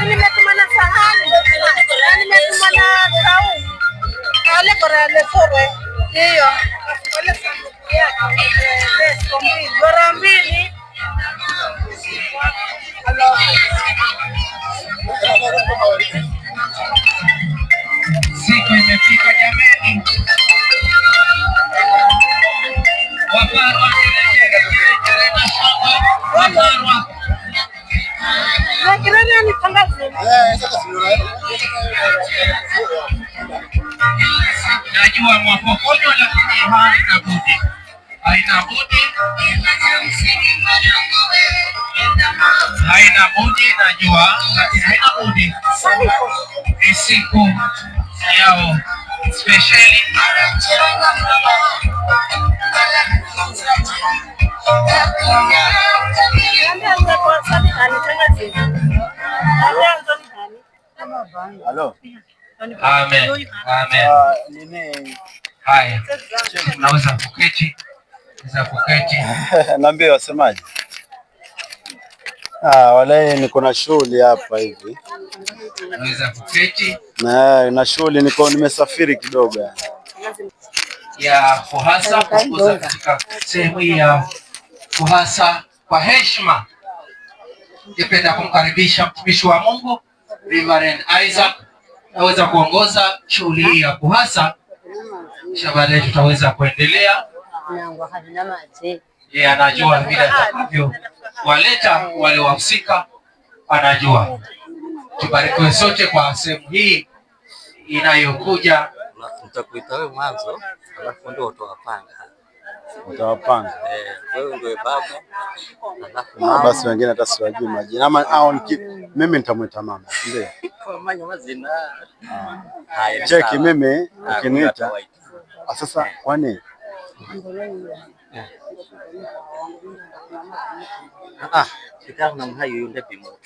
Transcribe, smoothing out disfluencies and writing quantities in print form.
Nimetuma na sahani, nimetuma na saumu. Ale bora le sore. Ndio. Wale sanduku yake. Leso mbili. Bora mbili. Siku imefika jamani. Waparwa Waparwa. Kirani ni tangazo. Najua mwapokonyo lakini haina budi. Haina budi. Haina budi najua lakini haina budi. Ni siku yao speciali. Halo. Amen. Amen. Haya. Naweza kuketi. Naambia wasemaje? Wale niko na shughuli hapa hivi. Naweza kuketi. Na shughuli nimesafiri kidogo ya kuhasa kukuza katika sehemu ya kuhasa kwa heshima. Ningependa kumkaribisha mtumishi wa Mungu Reverend Isaac aweza kuongoza shughuli hii ya kuhasa, kisha baadaye tutaweza kuendelea. Yeye anajua vile atakavyo waleta wale wahusika, anajua. Tubarikiwe sote kwa sehemu hii inayokuja. Nitakuita wewe mwanzo, alafu ndio utawapanga. Wewe ndio baba, alafu mama. Basi wengine hata siwajui majina. Ama mimi nitamwita mama, ndio. Kwa majina. Cheki mimi ukiniita. Sasa kwani? Kitabu na mhayo yule bimo.